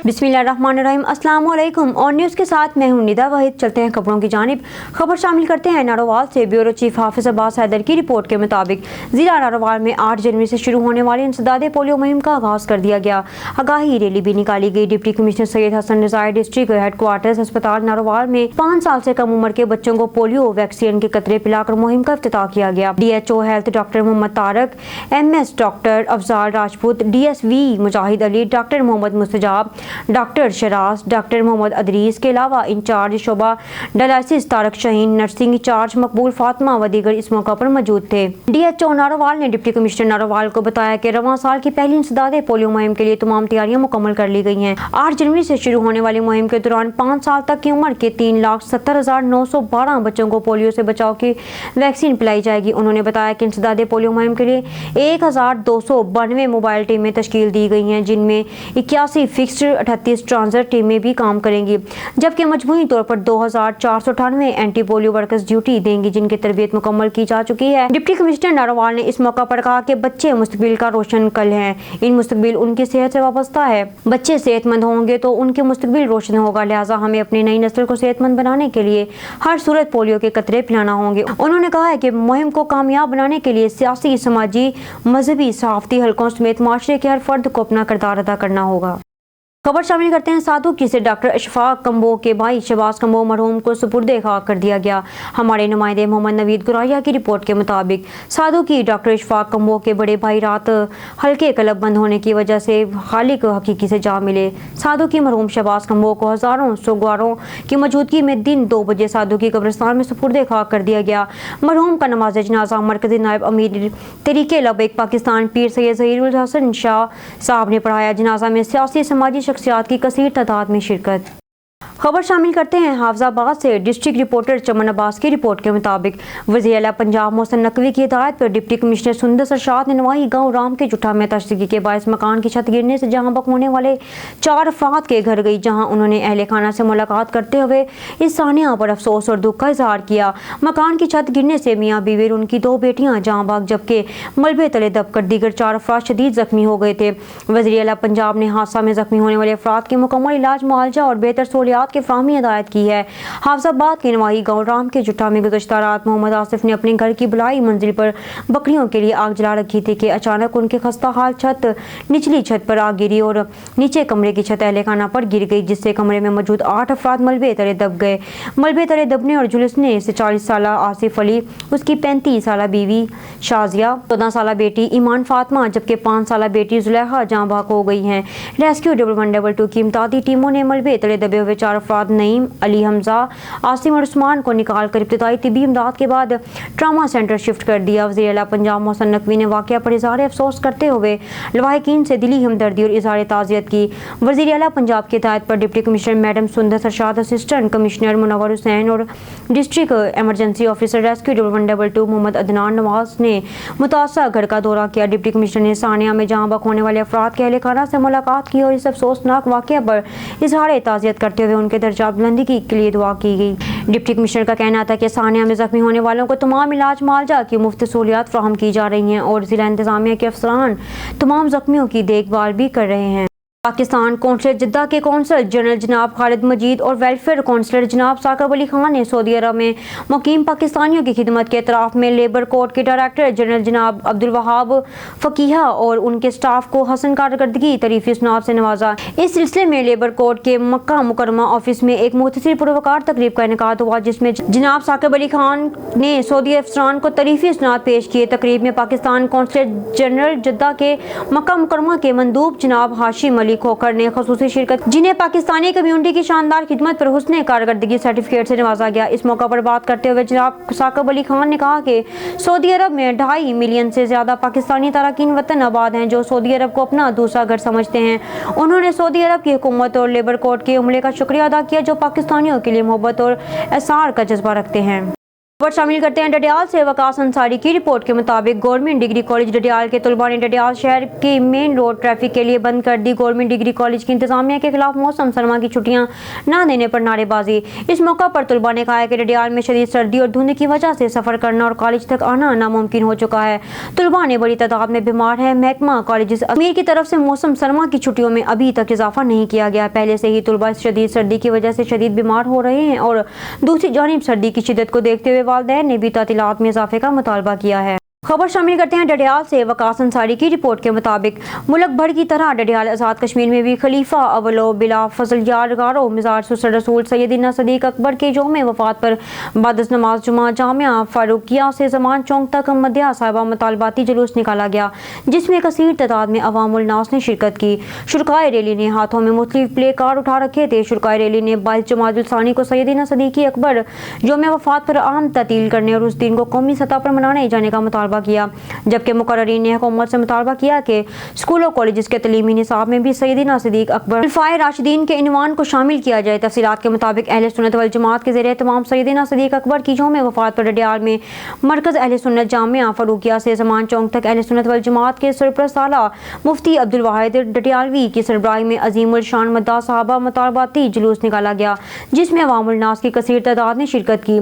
बिस्मिल्लाहिर्रहमानिर्रहीम। अस्सलाम वालेकुम। और न्यूज़ के साथ मैं हूं निदा वाहिद। चलते हैं खबरों की जानिब। खबर शामिल करते हैं नारोवाल से। ब्यूरो चीफ हाफिज अब्बास हैदर की रिपोर्ट के मुताबिक जिला नारोवाल में 8 जनवरी से शुरू होने वाली इंसदादे पोलियो मुहिम का आगाज़ कर दिया गया। आगाही रैली भी निकाली गई। Deputy commissioner Syed Hassan Razai district headquarters अस्पताल नारोवाल में 5 साल से कम उम्र के बच्चों को पोलियो वैक्सीन के कतरे पिलाकर मुहिम का इफ्तिताह किया गया। DHO health doctor Mohammad Tariq, MS doctor Afzal Rajput, DSV Mujahid Ali, doctor Mohammad Mustajab, doctor Shiraz, doctor Mohammad Idrees के अलावा इंचार्ज शोबा dialysis Tariq Shaheen, nursing incharge Maqbool Fatima व दीगर इस मौका पर मौजूद थे। DHO नारोवाल ने डिप्टी कमिश्नर नारोवाल को बताया कि रवां साल की पहली इंसदादे पोलियो मुहिम के लिए तमाम तैयारियां मुकम्मल कर ली गई हैं। 8 जनवरी से शुरू होने वाली मुहिम के दौरान 5 साल तक की उम्र के 3,70,912 बच्चों को पोलियो से बचाव की वैक्सीन पिलाई जाएगी। उन्होंने बताया कि इंसदादे पोलियो मुहिम के लिए 1,292 मोबाइल टीमें तश्कील दी गई हैं, जिनमें 81 फिक्स्ड 38 ट्रांसफर टीमें भी काम करेंगी, जबकि मजमूई तौर पर 2,498 एंटी पोलियो वर्कर्स ड्यूटी देंगी, जिनकी तरबियत मुकम्मल की जा चुकी है। डिप्टी कमिश्नर नारोवाल ने इस मौका पर कहा कि बच्चे मुस्तकबिल का रोशन कल हैं। इन मुस्तकबिल उनकी सेहत से वाबस्ता है। बच्चे सेहतमंद होंगे तो उनके मुस्तकबिल रोशन होगा, लिहाजा हमें अपनी नई नस्ल को सेहतमंद बनाने के लिए हर सूरत पोलियो के कतरे पिलाना होंगे। उन्होंने कहा है कि मुहिम को कामयाब बनाने के लिए सियासी, समाजी, मजहबी, सहाफती हलकों समेत माशरे के हर फर्द को अपना किरदार अदा करना होगा। खबर शामिल करते हैं सादुकी से। डॉक्टर अशफाक कंबो के भाई शहबाज कंबो मरहूम को सुपुर्दे खाक कर दिया गया। हमारे नुमाइंदे मोहम्मद नवीद गुराया की रिपोर्ट के मुताबिक सादुकी डॉक्टर अशफाक कंबो के बड़े भाई रात हल्के कलब बंद होने की वजह से खालिक हकीकी से जा मिले। सादुकी मरहूम शहबाज कंबो को हज़ारों सोगवारों की मौजूदगी में दिन 2 बजे सादुकी कब्रिस्तान में सुपुर्दे खाक कर दिया गया। मरहूम का नमाज जनाजा मरकजी नायब अमीर तरीके लबैक पाकिस्तान पीर सैयद ज़हीरुल हसन शाह साहब ने पढ़ाया। जनाजा में सियासी, समाजी शख्सियात की कसीर तादाद में शिरकत। खबर शामिल करते हैं हाफिजाबाद से। डिस्ट्रिक्ट रिपोर्टर चमन अब्बास की रिपोर्ट के मुताबिक वज़ीर आला पंजाब मोहसिन नकवी की हिदायत पर डिप्टी कमिश्नर सुंदर सरशाद ने नवाई गाँव राम के जुठा में तशदगी के बायस मकान की छत गिरने से जहां बक होने वाले 4 अफराद के घर गई, जहां उन्होंने अहले खाना से मुलाकात करते हुए इस सानिया पर अफसोस और दुख का इजहार किया। मकान की छत गिरने से मियाँ बीवी और उनकी 2 बेटियां जहां बाग, जबकि मलबे तले दबकर दीगर 4 अफराद शदीद जख्मी हो गए थे। वज़ीर आला पंजाब ने हादसा में जख्मी होने वाले अफराद के मुकम्मल इलाज, मुआवजा और बेहतर सहूलियात की फराहमी हिदायत की है। हाफिजाबाद के नवाही गाँव राम के जुठा में गुज़श्ता रात मोहम्मद आसिफ ने अपने घर की बुलाई मंजिल पर बकरियों के लिए आग जला रखी थी कि अचानक उनके खस्ता हाल छत निचली छत पर आग गिरी और नीचे कमरे की छत अहले खाना पर गिर गई, जिससे कमरे में मौजूद 8 अफराद मलबे तले दब गए। मलबे तले दबने और झुलसने से 40 साल आसिफ अली, उसकी 35 साल बीवी शाजिया, 14 साल बेटी ईमान फातिमा, जबकि 5 साल बेटी जुलेखा जाँ बहक हो गई हैं। रेस्क्यू 11122 की इमदादी टीमों ने मलबे तले दबे हुए 4 अफराद नईम, अली, हमजा, आसिम और उस्मान को निकाल कर इब्तिदाई तिबी इमदाद के बाद ट्रामा सेंटर शिफ्ट कर दिया। वज़ीर आला पंजाब मोहसिन नकवी ने वाक़या पर इज़हार अफसोस करते हुए लवाहिकीन से दिली हमदर्दी और इज़हार ताज़ियत की। वज़ीर आला पंजाब की हिदायत पर deputy commissioner madam Sundar Sarshad, assistant commissioner Munawwar Hussain और district emergency officer rescue 11122 Mohammad Adnan Nawaz ने मुतासरा घर का दौरा किया। डिप्टी कमिश्नर ने सानिया में जहाँ बक होने वाले अफराद के अहले खाना से मुलाकात की और इस अफसोसनाक वाक़या पर इज़हार ताज़ियत करते हुए उनके दर्जात बुलंदी के लिए दुआ की गई। डिप्टी कमिश्नर का कहना था कि सानिया में जख्मी होने वालों को तमाम इलाज, मुआवजा की मुफ्त सहूलियात फराहम की जा रही हैं और जिला इंतजामिया के अफसरान तमाम जख्मियों की देखभाल भी कर रहे हैं। पाकिस्तान कौंसलर जिद्दा के कौंसल जनरल जनाब खालिद मजीद और वेलफेयर कौंसलर जनाब साकिब अली खान ने सऊदी अरब में मुकीम पाकिस्तानियों की खिदमत के एतराफ़ में लेबर कोर्ट के डायरेक्टर जनरल जनाब अब्दुल वहाब फ़कीहा और उनके स्टाफ को हसन कारकर्दगी तरीफ़ी स्नाब से नवाजा। इस सिलसिले में लेबर कोर्ट के मक्का मुकरमा ऑफिस में एक मुख्तसर पुरवकार तकरीब का इनेकाद हुआ, जिसमें जनाब साकिब अली खान ने सऊदी अफसरान को तरीफ़ी स्नाद पेश किए। तकरीब में पाकिस्तान कौंसलर जनरल जिद्दा के मक्का मुकरमा के मंदूब जनाब हाशिम खोकर ने खसूसी शिरकत, जिन्हें पाकिस्तानी कम्युनिटी की शानदार खिदमत पर हुस्ने कारकर्दगी सर्टिफिकेट से नवाजा गया। इस मौका पर बात करते हुए जनाब साकिब अली खान ने कहा कि सऊदी अरब में 2.5 मिलियन से ज्यादा पाकिस्तानी तारकीन वतन आबाद हैं, जो सऊदी अरब को अपना दूसरा घर समझते हैं। उन्होंने सऊदी अरब की हुकूमत और लेबर कोर्ट के अमले का शुक्रिया अदा किया, जो पाकिस्तानियों के लिए मोहब्बत और एहसार का जज्बा रखते हैं। खबर शामिल करते हैं डडियाल से वकास अंसारी की रिपोर्ट के मुताबिक गवर्नमेंट डिग्री कॉलेज डडियाल के तलबा ने डडियाल शहर की मेन रोड ट्रैफिक के लिए बंद कर दी। गवर्नमेंट डिग्री कॉलेज की इंतजामिया के खिलाफ मौसम सरमा की छुट्टियां न देने पर नारेबाजी। इस मौका पर तलबा ने कहा है कि डडियाल में शदीद सर्दी और धुंध की वजह से सफर करना और कॉलेज तक आना नामुमकिन हो चुका है। तलबा ने बड़ी तादाद में बीमार है। महकमा कॉलेज अमीर की तरफ से मौसम सरमा की छुट्टियों में अभी तक इजाफा नहीं किया गया। पहले से ही तलबा शदीद सर्दी की वजह से शदीद बीमार हो रहे हैं और दूसरी जानिब सर्दी की शिद्दत को देखते हुए वालिदैन ने भी तातीलात में इजाफे का मुतालबा किया है। खबर शामिल करते हैं डडियाल से वकास अंसारी की रिपोर्ट के मुताबिक मुल्क भर की तरह डडियाल आज़ाद कश्मीर में भी खलीफा अवलो बिला फजल यारगारो मिजार सुसर रसूल सैयदना सदीक अकबर के यौम वफात पर बाद नमाज जुमा जामिया फारूकिया से जमान चौक तक मदिया साहिबा मुतालबाती जुलूस निकाला गया, जिसमें कसीर तादाद में अवामुल नास ने शिरकत की। शुरकाए रैली ने हाथों में मुख्तलिफ प्ले कार्ड उठा रखे थे। शुरकाए रैली ने 22 जमादुल सानी को सैयदना सदीक अकबर यौम वफात पर आम तातील करने और उस दिन को कौमी सतह पर मनाने जाने का मुतालबा किया, जबकि मुकर्ररीन ने हुकूमत से मुतालबा किया कि स्कूलों कॉलेज के तलीमी निसाब में भी सैयदना सदीक अकबर खलीफाए राशिदीन के इनवान को शामिल किया जाए। तफसीलात के मुताबिक अहले सुन्नत वल जमात के ज़ेरे तमाम सैयदना सदीक अकबर की यौम वफात पर डडियाल में मरकज़ अहले सुन्नत जामिया फारूकिया से जमान चौक तक अहले सुन्नत वल जमात के सरपरस्त आला मुफ्ती अब्दुल वाहिद डडियालवी की सरबराही में अजीमुल शान मद्दा साहबा मुतालबाती जुलूस निकाला गया, जिसमें अवामुल नास की कसीर तादाद ने शिरकत की।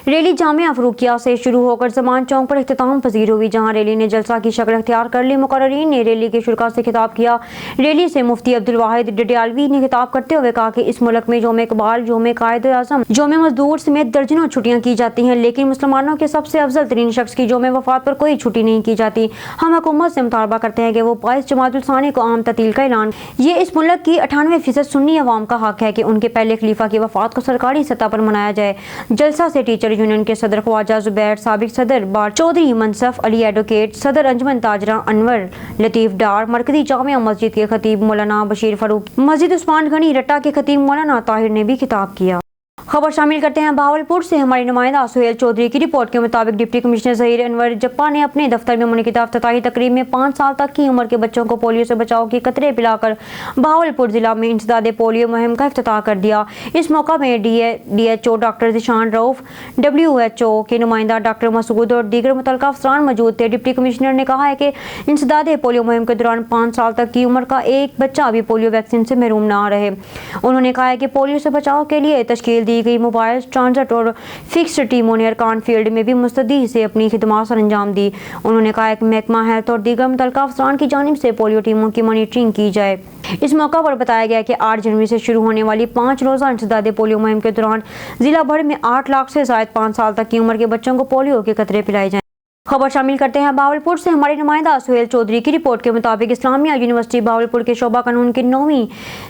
रैली जामिया फारूकिया से शुरू होकर जमान चौक पर इख्तिताम पजीर हुई, जहां रैली ने जलसा की शक्ल इख्तियार कर ली। मुकर्ररीन ने रैली के शुरका से खिताब किया। रैली से मुफ्ती अब्दुल वाहिद डडियालवी ने खिताब करते हुए कहा कि इस मुल्क में यौम इकबाल, यौम कायद आज़म, यौम मजदूर समेत दर्जनों छुट्टियां की जाती हैं, लेकिन मुसलमानों के सबसे अफजल तरीन शख्स की यौम वफात पर कोई छुट्टी नहीं की जाती। हम हुकूमत से मुतालबा करते हैं कि वो 22 जमादुल सानी को आम तातील का ऐलान। ये इस मुल्क की 98% सुन्नी अवाम का हक है कि उनके पहले खलीफा की वफात को सरकारी सतह पर मनाया जाए। जलसा से टीचर यूनियन के सदर ख्वाजा जुबैर, साबिक सदर बार चौधरी मनसफ अली एडवोकेट, सदर अंजुमन ताजरा अनवर लतीफ डार, मरकजी जामिया मस्जिद के खतीब मौलाना बशीर फारूक, मस्जिद उस्मान गनी रट्टा के खतीब मौलाना ताहिर ने भी खिताब किया। खबर शामिल करते हैं बहावलपुर से। हमारी नुमाइंदा सुहेल चौधरी की रिपोर्ट के मुताबिक डिप्टी कमिश्नर ज़हीर अनवर जप्पा ने अपने दफ्तर में मुनक़िदा इफ्तिताही तकरीब में 5 साल तक की उम्र के बच्चों को पोलियो से बचाव की कतरे पिलाकर बहावलपुर जिला में इंसदाद पोलियो मुहिम का इफ्तिताह कर दिया। इस मौका में DHO doctor Zeeshan Rauf, WHO के नुमाइंदा डॉक्टर मसूद और दीगर मुतल्लिक़ अफसरान मौजूद थे। डिप्टी कमिश्नर ने कहा है कि इंसदाद पोलियो मुहिम के दौरान 5 साल तक की उम्र का एक बच्चा भी पोलियो वैक्सीन से महरूम ना रहे। उन्होंने कहा है कि पोलियो से बचाव के लिए तश्कील दी गई मोबाइल ट्रांजिट और फिक्स्ड टीमों ने अरकान फील्ड में भी मुस्तैदी से अपनी खिदमत सर अंजाम दी। उन्होंने कहा कि महकमा हेल्थ और दीगर मुतल्लिक़ा अफसरान की जानिब से पोलियो टीमों की मॉनिटरिंग की जाए। इस मौका पर बताया गया कि 8 जनवरी से शुरू होने वाली 5 रोज़ा इंसदाद पोलियो मुहिम के दौरान जिला भर में 8 लाख से ज़ायद 5 साल तक की उम्र के बच्चों को पोलियो के कतरे पिलाए जाएं। खबर शामिल करते हैं बहावलपुर से। हमारे नुमाइंदा सुहेल चौधरी की रिपोर्ट के मुताबिक इस्लामिया यूनिवर्सिटी बहावलपुर के शोबा कानून के 9वीं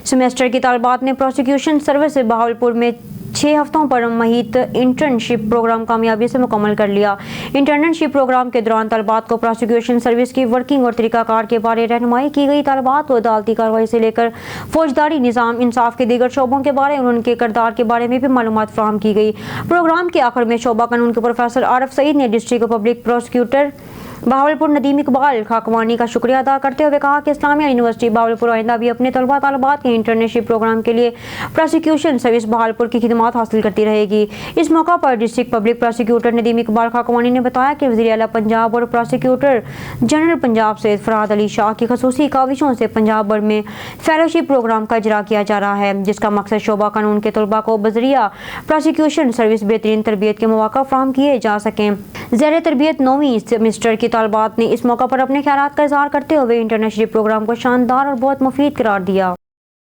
सेमेस्टर की तालिबात ने प्रोसिक्यूशन सर्विस बहावलपुर में 6 हफ्तों पर महित इंटर्नशिप प्रोग्राम कामयाबी से मुकम्मल कर लिया। इंटर्नशिप प्रोग्राम के दौरान तालिबात को प्रोसिक्यूशन सर्विस की वर्किंग और तरीकाकार के बारे रहनुमाई की गई। तालिबात को अदालती कार्रवाई से लेकर फौजदारी निज़ाम इंसाफ के दीगर शोबों के बारे और उनके किरदार के बारे में भी मालूमात फराहम की गई। प्रोग्राम के आखिर में शोबा कानून के प्रोफेसर आरिफ सईद ने district public prosecutor Bahawalpur Nadeem Iqbal Khakwani का शुक्रिया अदा करते हुए कहा कि इस्लामिया यूनिवर्सिटी बहावलपुर आइंदा भी अपने तलबा तालिबात के इंटर्नशिप प्रोग्राम के लिए प्रोसिक्यूशन सर्विस बहावलपुर की खिदमत हासिल करती रहेगी। इस मौका पर district public prosecutor Nadeem Iqbal Khakwani ने बताया कि वज़ीर आला पंजाब और प्रोसिक्यूटर जनरल पंजाब सैयद फरहाद अली शाह की खसूसी काविशों से पंजाब भर में फेलोशिप प्रोग्राम का इजरा किया जा रहा है, जिसका मकसद शोबा कानून के तलबा को बजरिया प्रोसिक्यूशन सर्विस बेहतरीन तरबियत के मौका फराहम किए जा सकें। ज़ेर तरबियत 9वीं सेमेस्टर की तालिबात ने इस मौका पर अपने ख्यालात का इज़हार करते हुए इंटर्नशिप प्रोग्राम को शानदार और बहुत मुफीद करार दिया।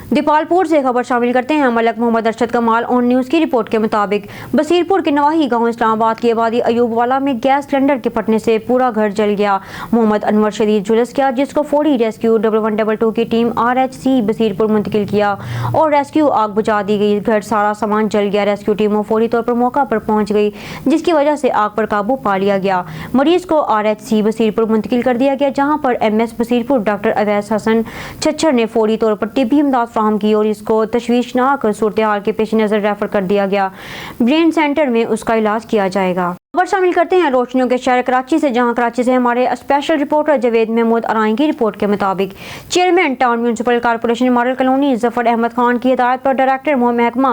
दीपालपुर से खबर शामिल करते हैं। मलक मोहम्मद अरशद कमाल ऑन न्यूज़ की रिपोर्ट के मुताबिक बसीरपुर के नवाही गांव इस्लामाबाद की आबादी अयूबवाला में गैस सिलेंडर के फटने से पूरा घर जल गया। मोहम्मद अनवर शदीद झुलस गया, जिसको फौरी रेस्क्यू 1122 की टीम RHC बसीरपुर मुंतकिल किया और रेस्क्यू आग बुझा दी गई। घर सारा सामान जल गया। रेस्क्यू टीमों फौरी तौर पर मौका पर पहुंच गई, जिसकी वजह से आग पर काबू पा लिया गया। मरीज को RHC बसीरपुर मुंतकिल कर दिया गया, जहाँ पर MS बसीरपुर डॉक्टर अवैस हसन छच्छर ने फौरी तौर पर तिब्बी इमदाद फराहम की और इसको तशवीशनाक सूरत हाल के पेश नज़र रेफर कर दिया गया। ब्रेन सेंटर में उसका इलाज किया जाएगा। खबर शामिल करते हैं रोशनियों के शहर कराची से, जहां कराची से हमारे स्पेशल रिपोर्टर जावेद महमूद अराई की रिपोर्ट के मुताबिक chairman town municipal corporation model colony Zafar Ahmad Khan की हिदायत पर डायरेक्टर महकमा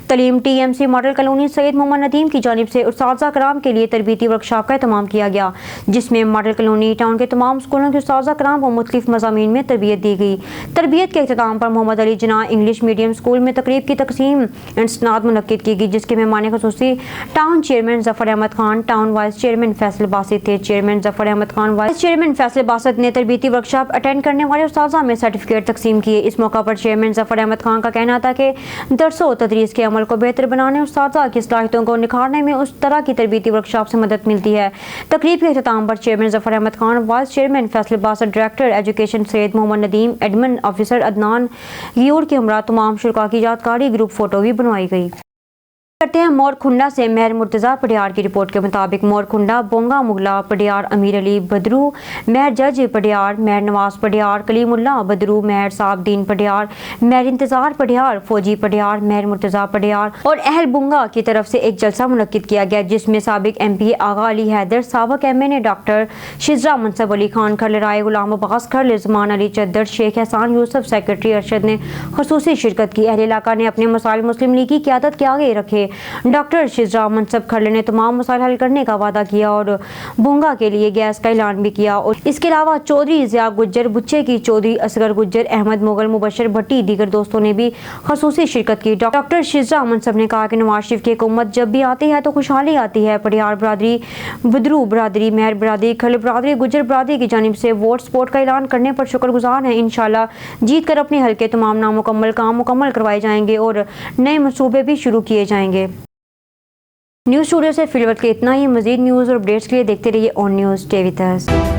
तलीम TMC model colony Syed Mohammad Nadeem की जानिब से उस्ताज़ा कराम के लिए तरबीती वर्कशॉप का एहतमाम किया गया, जिसमें मॉडल कॉलोनी टाउन के तमाम स्कूलों के उस्ताज़ा कराम को मुख्तलिफ मज़ामीन में तरबियत दी गई। तरबियत के अख्ताम पर Mohammad Ali Jinnah English medium school में तकरीब की तकसीम इंसनाद मुनक्किद की गई, जिसके मेहमान खुसूसी town chairman Zafar Ahmad Khan, town vice chairman Faisal Basit थे। Chairman Zafar Ahmad Khan, vice chairman Faisal Basit ने तरबीती वर्कशॉप अटेंड करने वाले उस्ताज़ा में सर्टिफिकेट तकसीम किए। इस मौका पर चेयरमैन जफर अहमद खान का कहना था कि दरसो तदरीस के अमल को बेहतर बनाने, उस्ताज़ा की सलाहियतों को निखारने में उस तरह की तरबीती वर्कशॉप से मदद मिलती है। तकरीब के अख्ताम पर chairman Zafar Ahmad Khan, vice chairman Faisal Basit, director education Syed Mohammad Nadeem, admin officer Adnan Ghayoor के हमरा तमाम शुरा की यादगारी ग्रुप फोटो भी बनवाई गई। करते हैं मोरखुंडा से महर मुर्तज़ा पडियार की रिपोर्ट के मुताबिक मोरखुंडा, बोंगा मुगला पडियार, अमीर अली बदरू महर जज पडियार, महर नवाज पडियार, कलीमुल्ला बदरू महर, साबदीन पडियार, महर इंतज़ार पडियार, फौजी पडियार, महर मुर्तज़ा पडियार और अहल बुंगा की तरफ से एक जलसा मुनक्किद किया गया, जिसमें साबिक MP आगा अली हैदर, साबिक MNA डॉक्टर शिजरा मुनसब अली खान खरल, राय गुलाम अब्बास खरल, ज़मान अली चद्दर, शेख एहसान यूसुफ, सेक्रेटरी अरशद ने खसूसी शिरकत की। अहल इलाका ने अपने मसाइल मुस्लिम लीग की क़यादत के आगे रखे। डॉक्टर शिजरा मुनसब खरले ने तमाम मसाइल हल करने का वादा किया और बुंगा के लिए गैस का ऐलान भी किया। और इसके अलावा चौधरी ज़िया गुज्जर बुच्चे की, चौधरी असगर गुज्जर, अहमद मुगल, मुबशर भट्टी, दीगर दोस्तों ने भी खसूसी शिरकत की। डॉक्टर शिजरा मुनसब ने कहा कि नवाज शरीफ की हुकूमत जब भी आती है तो खुशहाली आती है। पडियार बरादरी, बदरू बरादरी, महर बरादरी, खरल बरादरी, गुज्जर बरादरी की जानिब से वोट सपोर्ट का ऐलान करने पर शुक्रगुजार हैं। इंशाल्लाह जीत कर अपने हल्के तमाम नामुकम्मल काम मुकम्मल करवाए जाएंगे और नए मंसूबे भी शुरू किए जाएंगे। न्यूज़ स्टूडियो से फिलहाल के इतना ही। मज़ीद न्यूज़ और अपडेट्स के लिए देखते रहिए on news. Stay with us.